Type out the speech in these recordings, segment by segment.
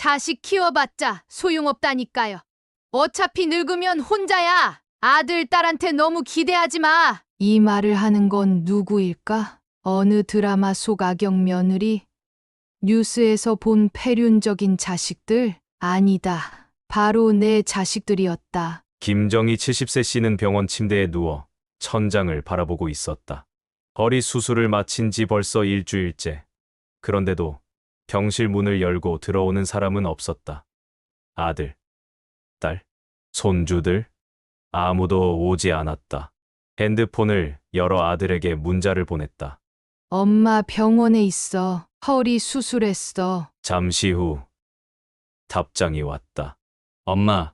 자식 키워봤자 소용없다니까요. 어차피 늙으면 혼자야. 아들, 딸한테 너무 기대하지 마. 이 말을 하는 건 누구일까? 어느 드라마 속 악역 며느리? 뉴스에서 본 폐륜적인 자식들? 아니다. 바로 내 자식들이었다. 김정희 70세 씨는 병원 침대에 누워 천장을 바라보고 있었다. 허리 수술을 마친 지 벌써 일주일째. 그런데도 병실 문을 열고 들어오는 사람은 없었다. 아들, 딸, 손주들? 아무도 오지 않았다. 핸드폰을 열어 아들에게 문자를 보냈다. 엄마 병원에 있어. 허리 수술했어. 잠시 후 답장이 왔다. 엄마,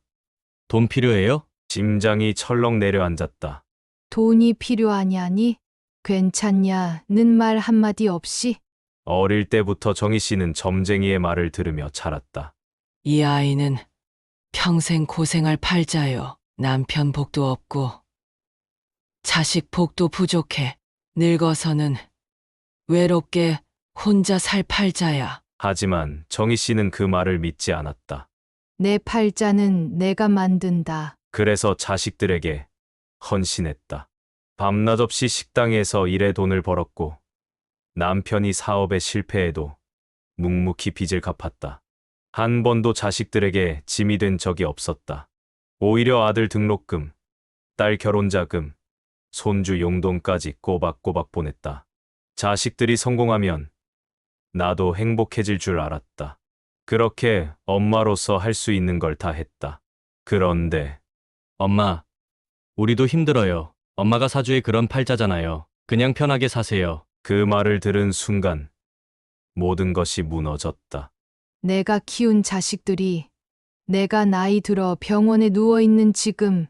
돈 필요해요? 심장이 철렁 내려앉았다. 돈이 필요하냐니? 괜찮냐?는 말 한마디 없이? 어릴 때부터 정희 씨는 점쟁이의 말을 들으며 자랐다. 이 아이는 평생 고생할 팔자요. 남편 복도 없고 자식 복도 부족해. 늙어서는 외롭게 혼자 살 팔자야. 하지만 정희 씨는 그 말을 믿지 않았다. 내 팔자는 내가 만든다. 그래서 자식들에게 헌신했다. 밤낮 없이 식당에서 일해 돈을 벌었고 남편이 사업에 실패해도 묵묵히 빚을 갚았다. 한 번도 자식들에게 짐이 된 적이 없었다. 오히려 아들 등록금, 딸 결혼자금, 손주 용돈까지 꼬박꼬박 보냈다. 자식들이 성공하면 나도 행복해질 줄 알았다. 그렇게 엄마로서 할 수 있는 걸 다 했다. 그런데 엄마, 우리도 힘들어요. 엄마가 사주의 그런 팔자잖아요. 그냥 편하게 사세요. 그 말을 들은 순간 모든 것이 무너졌다. 내가 키운 자식들이 내가 나이 들어 병원에 누워있는 지금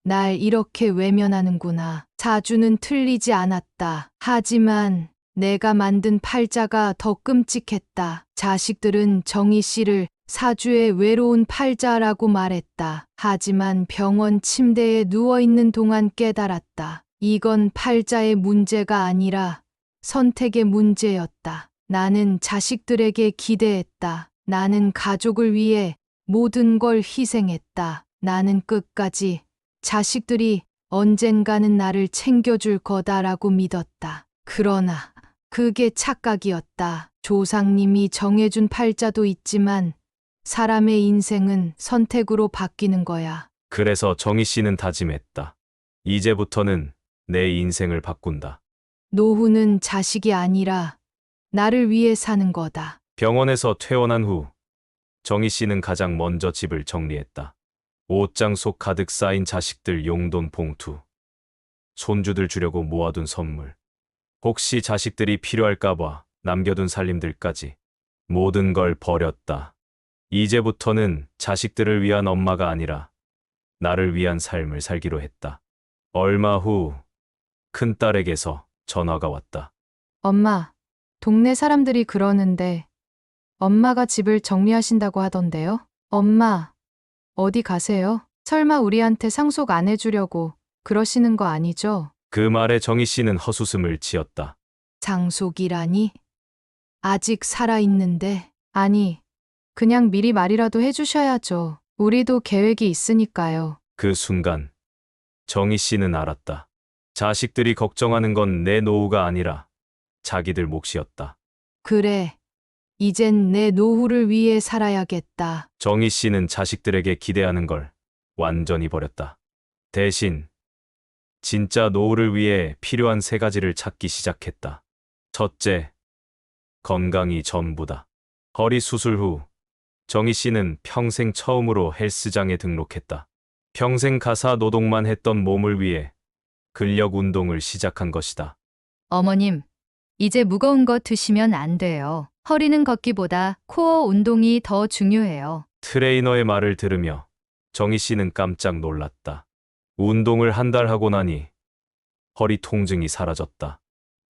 날 이렇게 외면하는구나. 사주는 틀리지 않았다. 하지만 내가 만든 팔자가 더 끔찍했다. 자식들은 정희 씨를 사주의 외로운 팔자라고 말했다. 하지만 병원 침대에 누워있는 동안 깨달았다. 이건 팔자의 문제가 아니라 선택의 문제였다. 나는 자식들에게 기대했다. 나는 가족을 위해 모든 걸 희생했다. 나는 끝까지 자식들이 언젠가는 나를 챙겨줄 거다라고 믿었다. 그러나 그게 착각이었다. 조상님이 정해준 팔자도 있지만 사람의 인생은 선택으로 바뀌는 거야. 그래서 정희 씨는 다짐했다. 이제부터는 내 인생을 바꾼다. 노후는 자식이 아니라 나를 위해 사는 거다. 병원에서 퇴원한 후 정희 씨는 가장 먼저 집을 정리했다. 옷장 속 가득 쌓인 자식들 용돈 봉투, 손주들 주려고 모아둔 선물, 혹시 자식들이 필요할까봐 남겨둔 살림들까지 모든 걸 버렸다. 이제부터는 자식들을 위한 엄마가 아니라 나를 위한 삶을 살기로 했다. 얼마 후 큰딸에게서 전화가 왔다. 엄마, 동네 사람들이 그러는데 엄마가 집을 정리하신다고 하던데요? 엄마, 어디 가세요? 설마 우리한테 상속 안 해주려고 그러시는 거 아니죠? 그 말에 정희 씨는 헛웃음을 지었다. 상속이라니? 아직 살아있는데? 아니, 그냥 미리 말이라도 해주셔야죠. 우리도 계획이 있으니까요. 그 순간 정희 씨는 알았다. 자식들이 걱정하는 건 내 노후가 아니라 자기들 몫이었다. 그래, 이젠 내 노후를 위해 살아야겠다. 정희 씨는 자식들에게 기대하는 걸 완전히 버렸다. 대신 진짜 노후를 위해 필요한 세 가지를 찾기 시작했다. 첫째, 건강이 전부다. 허리 수술 후 정희 씨는 평생 처음으로 헬스장에 등록했다. 평생 가사 노동만 했던 몸을 위해 근력 운동을 시작한 것이다. 어머님, 이제 무거운 거 드시면 안 돼요. 허리는 걷기보다 코어 운동이 더 중요해요. 트레이너의 말을 들으며 정희 씨는 깜짝 놀랐다. 운동을 한 달 하고 나니 허리 통증이 사라졌다.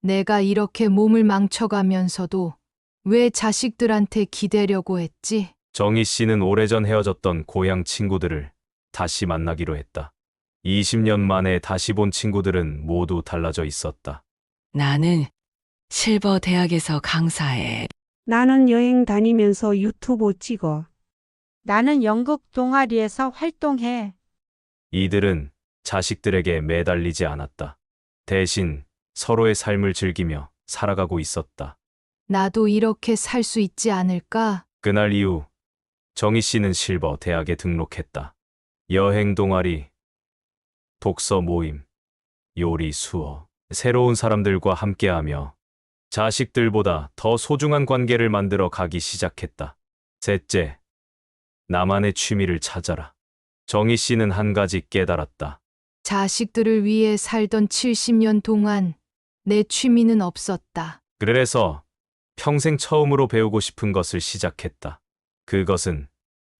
내가 이렇게 몸을 망쳐가면서도 왜 자식들한테 기대려고 했지? 정희 씨는 오래전 헤어졌던 고향 친구들을 다시 만나기로 했다. 20년 만에 다시 본 친구들은 모두 달라져 있었다. 나는 실버 대학에서 강사해. 나는 여행 다니면서 유튜브 찍어. 나는 연극 동아리에서 활동해. 이들은 자식들에게 매달리지 않았다. 대신 서로의 삶을 즐기며 살아가고 있었다. 나도 이렇게 살 수 있지 않을까? 그날 이후 정희 씨는 실버 대학에 등록했다. 여행 동아리, 독서 모임, 요리 수업, 새로운 사람들과 함께하며 자식들보다 더 소중한 관계를 만들어 가기 시작했다. 셋째, 나만의 취미를 찾아라. 정희 씨는 한 가지 깨달았다. 자식들을 위해 살던 70년 동안 내 취미는 없었다. 그래서 평생 처음으로 배우고 싶은 것을 시작했다. 그것은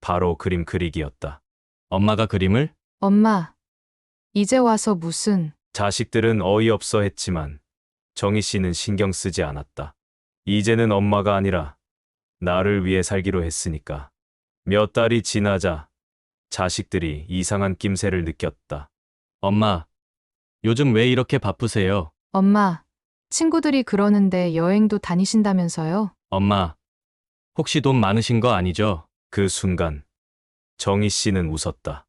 바로 그림 그리기였다. 엄마가 그림을? 엄마, 이제 와서 무슨 자식들은 어이없어 했지만 정희 씨는 신경 쓰지 않았다. 이제는 엄마가 아니라 나를 위해 살기로 했으니까. 몇 달이 지나자 자식들이 이상한 낌새를 느꼈다. 엄마, 요즘 왜 이렇게 바쁘세요? 엄마, 친구들이 그러는데 여행도 다니신다면서요? 엄마, 혹시 돈 많으신 거 아니죠? 그 순간 정희 씨는 웃었다.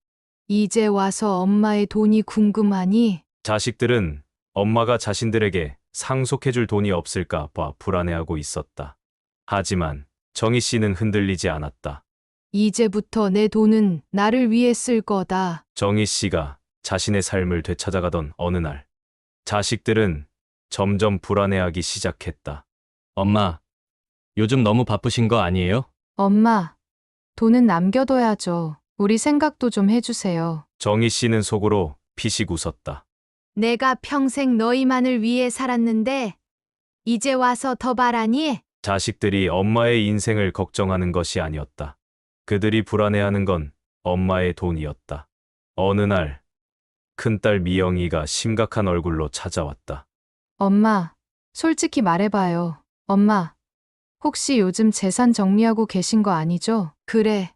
이제 와서 엄마의 돈이 궁금하니? 자식들은 엄마가 자신들에게 상속해줄 돈이 없을까 봐 불안해하고 있었다. 하지만 정희 씨는 흔들리지 않았다. 이제부터 내 돈은 나를 위해 쓸 거다. 정희 씨가 자신의 삶을 되찾아가던 어느 날, 자식들은 점점 불안해하기 시작했다. 엄마, 요즘 너무 바쁘신 거 아니에요? 엄마, 돈은 남겨둬야죠. 우리 생각도 좀 해주세요. 정희 씨는 속으로 피식 웃었다. 내가 평생 너희만을 위해 살았는데 이제 와서 더 바라니? 자식들이 엄마의 인생을 걱정하는 것이 아니었다. 그들이 불안해하는 건 엄마의 돈이었다. 어느 날, 큰딸 미영이가 심각한 얼굴로 찾아왔다. 엄마, 솔직히 말해봐요. 엄마, 혹시 요즘 재산 정리하고 계신 거 아니죠? 그래,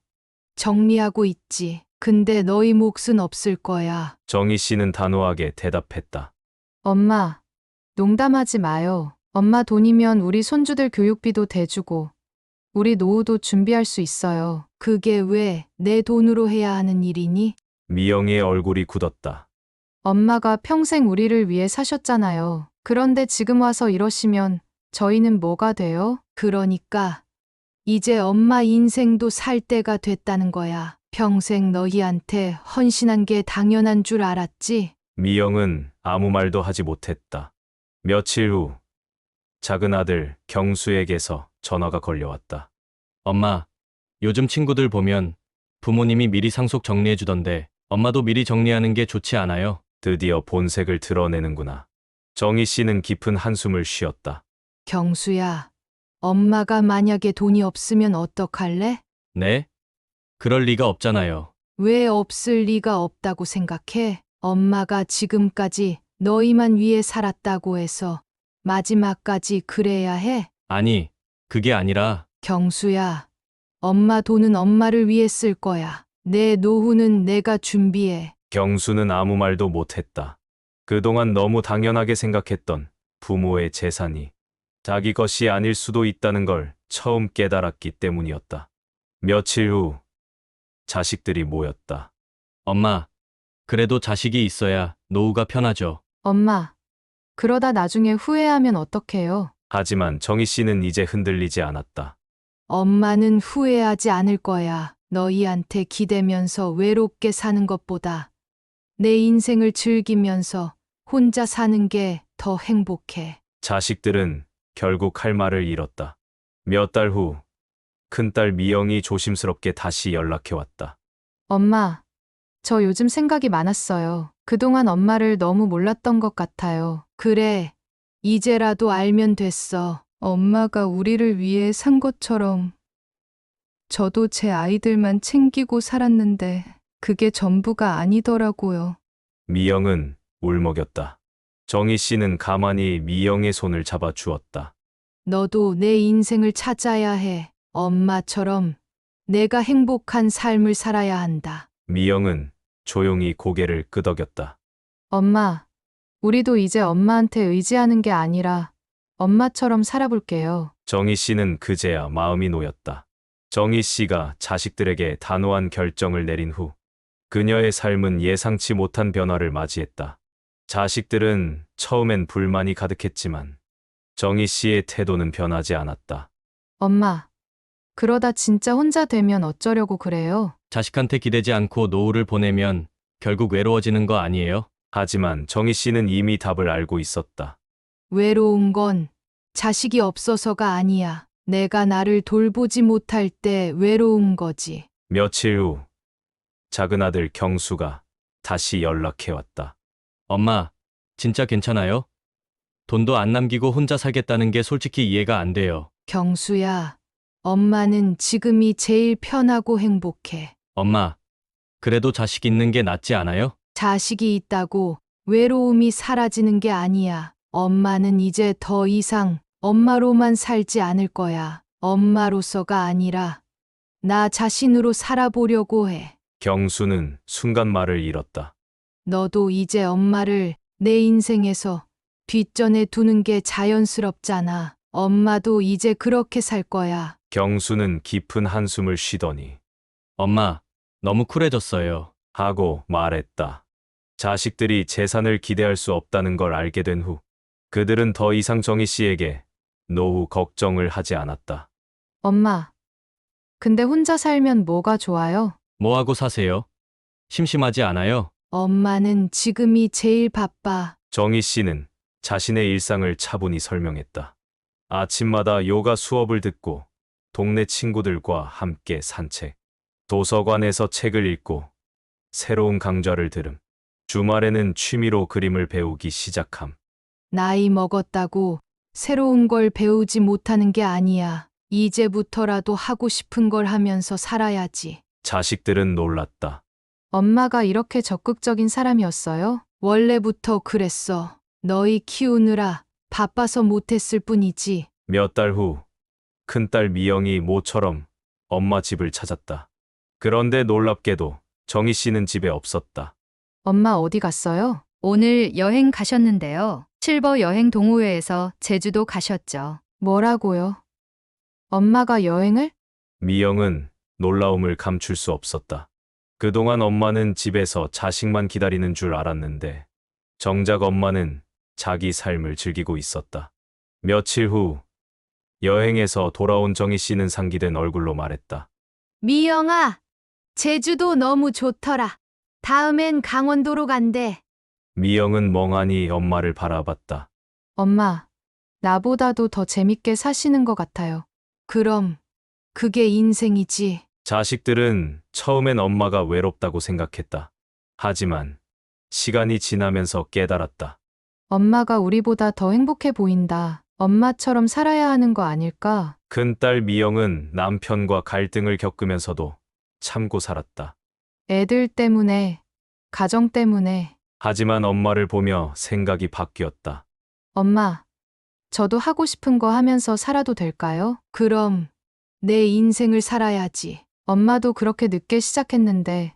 정리하고 있지. 근데 너희 몫은 없을 거야. 정희 씨는 단호하게 대답했다. 엄마, 농담하지 마요. 엄마 돈이면 우리 손주들 교육비도 대주고 우리 노후도 준비할 수 있어요. 그게 왜 내 돈으로 해야 하는 일이니? 미영이의 얼굴이 굳었다. 엄마가 평생 우리를 위해 사셨잖아요. 그런데 지금 와서 이러시면 저희는 뭐가 돼요? 그러니까 이제 엄마 인생도 살 때가 됐다는 거야. 평생 너희한테 헌신한 게 당연한 줄 알았지? 미영은 아무 말도 하지 못했다. 며칠 후, 작은 아들 경수에게서 전화가 걸려왔다. 엄마, 요즘 친구들 보면 부모님이 미리 상속 정리해 주던데 엄마도 미리 정리하는 게 좋지 않아요? 드디어 본색을 드러내는구나. 정희 씨는 깊은 한숨을 쉬었다. 경수야, 엄마가 만약에 돈이 없으면 어떡할래? 네? 그럴 리가 없잖아요. 왜 없을 리가 없다고 생각해? 엄마가 지금까지 너희만 위해 살았다고 해서 마지막까지 그래야 해? 아니, 그게 아니라 경수야, 엄마 돈은 엄마를 위해 쓸 거야. 내 노후는 내가 준비해. 경수는 아무 말도 못했다. 그동안 너무 당연하게 생각했던 부모의 재산이 자기 것이 아닐 수도 있다는 걸 처음 깨달았기 때문이었다. 며칠 후, 자식들이 모였다. 엄마, 그래도 자식이 있어야 노후가 편하죠. 엄마, 그러다 나중에 후회하면 어떡해요? 하지만 정희 씨는 이제 흔들리지 않았다. 엄마는 후회하지 않을 거야. 너희한테 기대면서 외롭게 사는 것보다 내 인생을 즐기면서 혼자 사는 게 더 행복해. 자식들은 결국 할 말을 잃었다. 몇 달 후, 큰딸 미영이 조심스럽게 다시 연락해왔다. 엄마, 저 요즘 생각이 많았어요. 그동안 엄마를 너무 몰랐던 것 같아요. 그래, 이제라도 알면 됐어. 엄마가 우리를 위해 산 것처럼 저도 제 아이들만 챙기고 살았는데 그게 전부가 아니더라고요. 미영은 울먹였다. 정희 씨는 가만히 미영의 손을 잡아주었다. 너도 내 인생을 찾아야 해. 엄마처럼 내가 행복한 삶을 살아야 한다. 미영은 조용히 고개를 끄덕였다. 엄마, 우리도 이제 엄마한테 의지하는 게 아니라 엄마처럼 살아볼게요. 정희 씨는 그제야 마음이 놓였다. 정희 씨가 자식들에게 단호한 결정을 내린 후 그녀의 삶은 예상치 못한 변화를 맞이했다. 자식들은 처음엔 불만이 가득했지만 정희 씨의 태도는 변하지 않았다. 엄마, 그러다 진짜 혼자 되면 어쩌려고 그래요? 자식한테 기대지 않고 노후를 보내면 결국 외로워지는 거 아니에요? 하지만 정희 씨는 이미 답을 알고 있었다. 외로운 건 자식이 없어서가 아니야. 내가 나를 돌보지 못할 때 외로운 거지. 며칠 후 작은 아들 경수가 다시 연락해왔다. 엄마, 진짜 괜찮아요? 돈도 안 남기고 혼자 살겠다는 게 솔직히 이해가 안 돼요. 경수야, 엄마는 지금이 제일 편하고 행복해. 엄마, 그래도 자식 있는 게 낫지 않아요? 자식이 있다고 외로움이 사라지는 게 아니야. 엄마는 이제 더 이상 엄마로만 살지 않을 거야. 엄마로서가 아니라 나 자신으로 살아보려고 해. 경수는 순간 말을 잃었다. 너도 이제 엄마를 내 인생에서 뒷전에 두는 게 자연스럽잖아. 엄마도 이제 그렇게 살 거야. 경수는 깊은 한숨을 쉬더니 엄마, 너무 쿨해졌어요. 하고 말했다. 자식들이 재산을 기대할 수 없다는 걸 알게 된 후 그들은 더 이상 정희 씨에게 노후 걱정을 하지 않았다. 엄마, 근데 혼자 살면 뭐가 좋아요? 뭐 하고 사세요? 심심하지 않아요? 엄마는 지금이 제일 바빠. 정희 씨는 자신의 일상을 차분히 설명했다. 아침마다 요가 수업을 듣고 동네 친구들과 함께 산책, 도서관에서 책을 읽고 새로운 강좌를 들음, 주말에는 취미로 그림을 배우기 시작함. 나이 먹었다고 새로운 걸 배우지 못하는 게 아니야. 이제부터라도 하고 싶은 걸 하면서 살아야지. 자식들은 놀랐다. 엄마가 이렇게 적극적인 사람이었어요? 원래부터 그랬어. 너희 키우느라 바빠서 못했을 뿐이지. 몇 달 후 큰딸 미영이 모처럼 엄마 집을 찾았다. 그런데 놀랍게도 정희 씨는 집에 없었다. 엄마 어디 갔어요? 오늘 여행 가셨는데요. 실버 여행 동호회에서 제주도 가셨죠. 뭐라고요? 엄마가 여행을? 미영은 놀라움을 감출 수 없었다. 그동안 엄마는 집에서 자식만 기다리는 줄 알았는데 정작 엄마는 자기 삶을 즐기고 있었다. 며칠 후 여행에서 돌아온 정희 씨는 상기된 얼굴로 말했다. 미영아, 제주도 너무 좋더라. 다음엔 강원도로 간대. 미영은 멍하니 엄마를 바라봤다. 엄마, 나보다도 더 재밌게 사시는 것 같아요. 그럼 그게 인생이지. 자식들은 처음엔 엄마가 외롭다고 생각했다. 하지만 시간이 지나면서 깨달았다. 엄마가 우리보다 더 행복해 보인다. 엄마처럼 살아야 하는 거 아닐까? 큰딸 미영은 남편과 갈등을 겪으면서도 참고 살았다. 애들 때문에, 가정 때문에. 하지만 엄마를 보며 생각이 바뀌었다. 엄마, 저도 하고 싶은 거 하면서 살아도 될까요? 그럼 내 인생을 살아야지. 엄마도 그렇게 늦게 시작했는데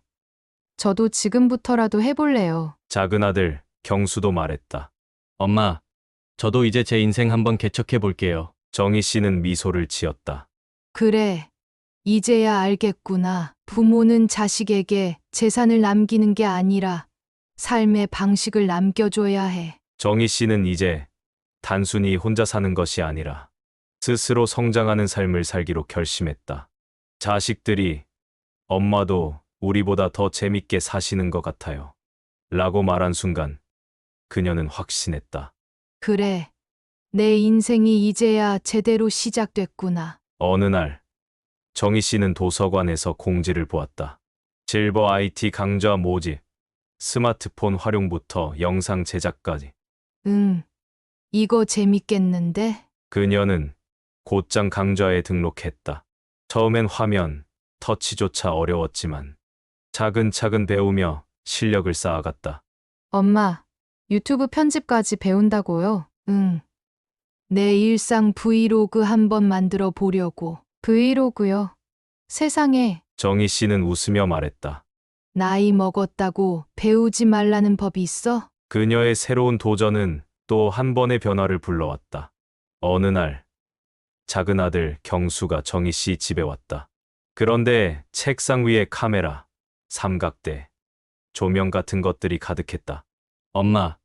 저도 지금부터라도 해볼래요. 작은 아들 경수도 말했다. 엄마, 저도 이제 제 인생 한번 개척해 볼게요. 정희 씨는 미소를 지었다. 그래, 이제야 알겠구나. 부모는 자식에게 재산을 남기는 게 아니라 삶의 방식을 남겨줘야 해. 정희 씨는 이제 단순히 혼자 사는 것이 아니라 스스로 성장하는 삶을 살기로 결심했다. 자식들이 엄마도 우리보다 더 재밌게 사시는 것 같아요. 라고 말한 순간 그녀는 확신했다. 그래, 내 인생이 이제야 제대로 시작됐구나. 어느 날 정희 씨는 도서관에서 공지를 보았다. 실버 IT 강좌 모집, 스마트폰 활용부터 영상 제작까지. 응, 이거 재밌겠는데? 그녀는 곧장 강좌에 등록했다. 처음엔 화면, 터치조차 어려웠지만 차근차근 배우며 실력을 쌓아갔다. 엄마, 유튜브 편집까지 배운다고요? 응. 내 일상 브이로그 한번 만들어 보려고. 브이로그요? 세상에, 정희 씨는 웃으며 말했다. 나이 먹었다고 배우지 말라는 법이 있어? 그녀의 새로운 도전은 또 한 번의 변화를 불러왔다. 어느 날 작은 아들 경수가 정희 씨 집에 왔다. 그런데 책상 위에 카메라, 삼각대, 조명 같은 것들이 가득했다. 엄마,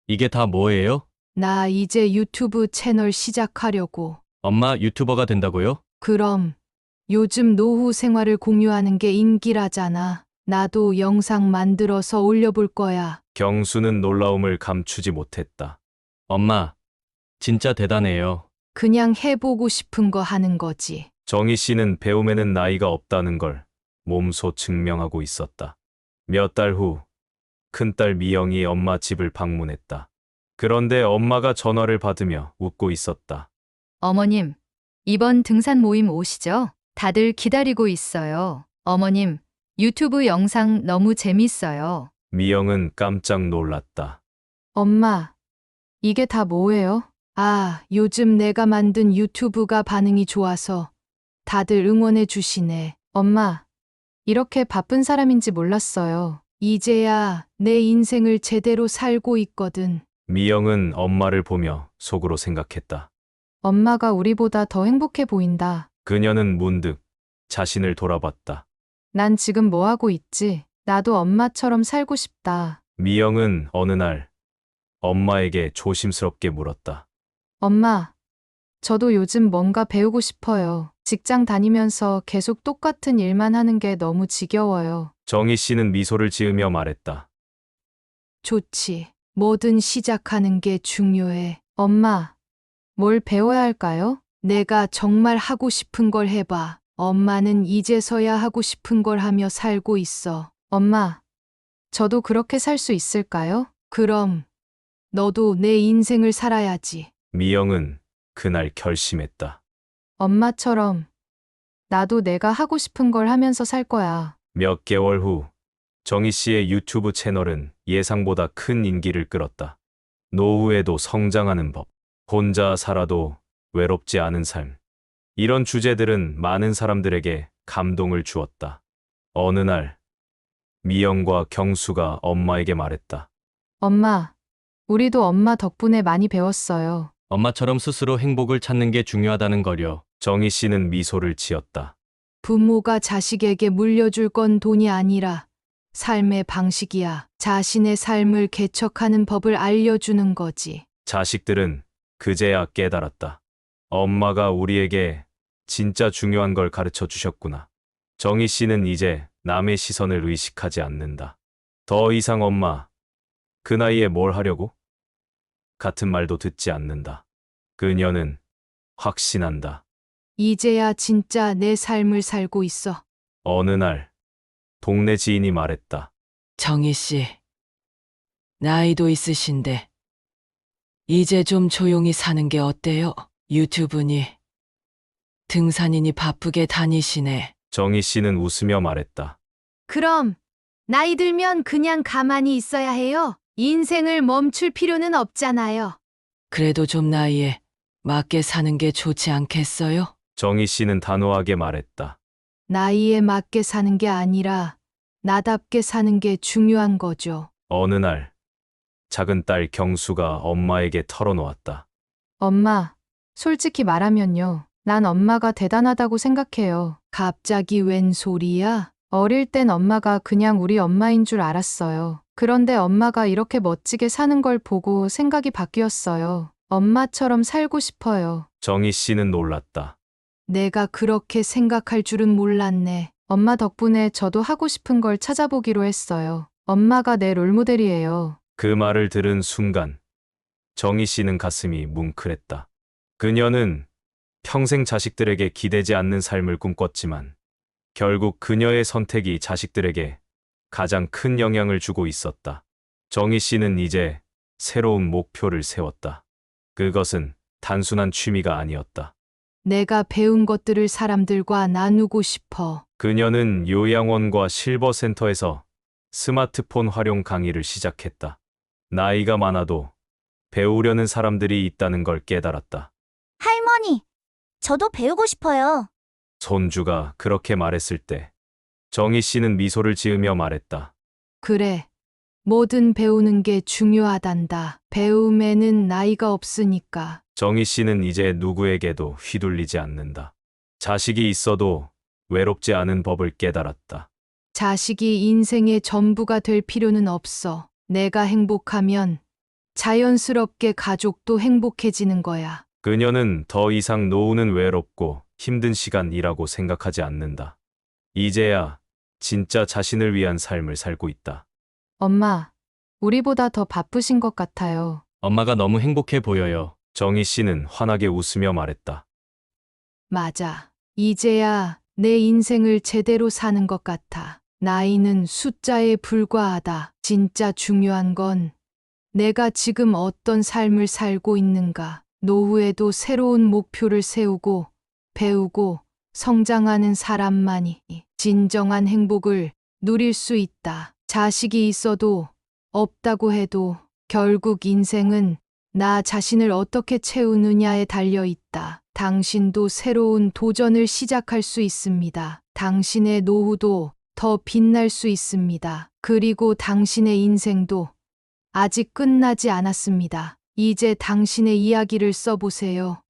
이게 다 뭐예요? 나 이제 유튜브 채널 시작하려고. 엄마 유튜버가 된다고요? 그럼 요즘 노후 생활을 공유하는 게 인기라잖아. 나도 영상 만들어서 올려볼 거야. 경수는 놀라움을 감추지 못했다. 엄마, 진짜 대단해요. 그냥 해보고 싶은 거 하는 거지. 정희 씨는 배움에는 나이가 없다는 걸 몸소 증명하고 있었다. 몇 달 후, 큰딸 미영이 엄마 집을 방문했다. 그런데 엄마가 전화를 받으며 웃고 있었다. 어머님, 이번 등산 모임 오시죠? 다들 기다리고 있어요. 어머님, 유튜브 영상 너무 재밌어요. 미영은 깜짝 놀랐다. 엄마, 이게 다 뭐예요? 아, 요즘 내가 만든 유튜브가 반응이 좋아서 다들 응원해 주시네. 엄마, 이렇게 바쁜 사람인지 몰랐어요. 이제야 내 인생을 제대로 살고 있거든. 미영은 엄마를 보며 속으로 생각했다. 엄마가 우리보다 더 행복해 보인다. 그녀는 문득 자신을 돌아봤다. 난 지금 뭐 하고 있지? 나도 엄마처럼 살고 싶다. 미영은 어느 날 엄마에게 조심스럽게 물었다. 엄마, 저도 요즘 뭔가 배우고 싶어요. 직장 다니면서 계속 똑같은 일만 하는 게 너무 지겨워요. 정희 씨는 미소를 지으며 말했다. 좋지. 뭐든 시작하는 게 중요해. 엄마, 뭘 배워야 할까요? 내가 정말 하고 싶은 걸 해봐. 엄마는 이제서야 하고 싶은 걸 하며 살고 있어. 엄마, 저도 그렇게 살 수 있을까요? 그럼, 너도 내 인생을 살아야지. 미영은 그날 결심했다. 엄마처럼, 나도 내가 하고 싶은 걸 하면서 살 거야. 몇 개월 후 정희 씨의 유튜브 채널은 예상보다 큰 인기를 끌었다. 노후에도 성장하는 법, 혼자 살아도 외롭지 않은 삶. 이런 주제들은 많은 사람들에게 감동을 주었다. 어느 날 미영과 경수가 엄마에게 말했다. 엄마, 우리도 엄마 덕분에 많이 배웠어요. 엄마처럼 스스로 행복을 찾는 게 중요하다는 거요. 정희 씨는 미소를 지었다. 부모가 자식에게 물려줄 건 돈이 아니라 삶의 방식이야. 자신의 삶을 개척하는 법을 알려주는 거지. 자식들은 그제야 깨달았다. 엄마가 우리에게 진짜 중요한 걸 가르쳐 주셨구나. 정희 씨는 이제 남의 시선을 의식하지 않는다. 더 이상 엄마, 그 나이에 뭘 하려고? 같은 말도 듣지 않는다. 그녀는 확신한다. 이제야 진짜 내 삶을 살고 있어. 어느 날 동네 지인이 말했다. 정희 씨, 나이도 있으신데 이제 좀 조용히 사는 게 어때요? 유튜브니 등산이니 바쁘게 다니시네. 정희 씨는 웃으며 말했다. 그럼 나이 들면 그냥 가만히 있어야 해요. 인생을 멈출 필요는 없잖아요. 그래도 좀 나이에 맞게 사는 게 좋지 않겠어요? 정희 씨는 단호하게 말했다. 나이에 맞게 사는 게 아니라 나답게 사는 게 중요한 거죠. 어느 날 작은 딸 경수가 엄마에게 털어놓았다. 엄마, 솔직히 말하면요. 난 엄마가 대단하다고 생각해요. 갑자기 웬 소리야? 어릴 땐 엄마가 그냥 우리 엄마인 줄 알았어요. 그런데 엄마가 이렇게 멋지게 사는 걸 보고 생각이 바뀌었어요. 엄마처럼 살고 싶어요. 정희 씨는 놀랐다. 내가 그렇게 생각할 줄은 몰랐네. 엄마 덕분에 저도 하고 싶은 걸 찾아보기로 했어요. 엄마가 내 롤모델이에요. 그 말을 들은 순간 정희 씨는 가슴이 뭉클했다. 그녀는 평생 자식들에게 기대지 않는 삶을 꿈꿨지만 결국 그녀의 선택이 자식들에게 가장 큰 영향을 주고 있었다. 정희 씨는 이제 새로운 목표를 세웠다. 그것은 단순한 취미가 아니었다. 내가 배운 것들을 사람들과 나누고 싶어. 그녀는 요양원과 실버센터에서 스마트폰 활용 강의를 시작했다. 나이가 많아도 배우려는 사람들이 있다는 걸 깨달았다. 할머니, 저도 배우고 싶어요. 손주가 그렇게 말했을 때 정희 씨는 미소를 지으며 말했다. 그래. 뭐든 배우는 게 중요하단다. 배움에는 나이가 없으니까. 정희 씨는 이제 누구에게도 휘둘리지 않는다. 자식이 있어도 외롭지 않은 법을 깨달았다. 자식이 인생의 전부가 될 필요는 없어. 내가 행복하면 자연스럽게 가족도 행복해지는 거야. 그녀는 더 이상 노후는 외롭고 힘든 시간이라고 생각하지 않는다. 이제야 진짜 자신을 위한 삶을 살고 있다. 엄마, 우리보다 더 바쁘신 것 같아요. 엄마가 너무 행복해 보여요. 정희 씨는 환하게 웃으며 말했다. 맞아. 이제야 내 인생을 제대로 사는 것 같아. 나이는 숫자에 불과하다. 진짜 중요한 건 내가 지금 어떤 삶을 살고 있는가. 노후에도 새로운 목표를 세우고 배우고 성장하는 사람만이 진정한 행복을 누릴 수 있다. 자식이 있어도 없다고 해도 결국 인생은 나 자신을 어떻게 채우느냐에 달려 있다. 당신도 새로운 도전을 시작할 수 있습니다. 당신의 노후도 더 빛날 수 있습니다. 그리고 당신의 인생도 아직 끝나지 않았습니다. 이제 당신의 이야기를 써보세요.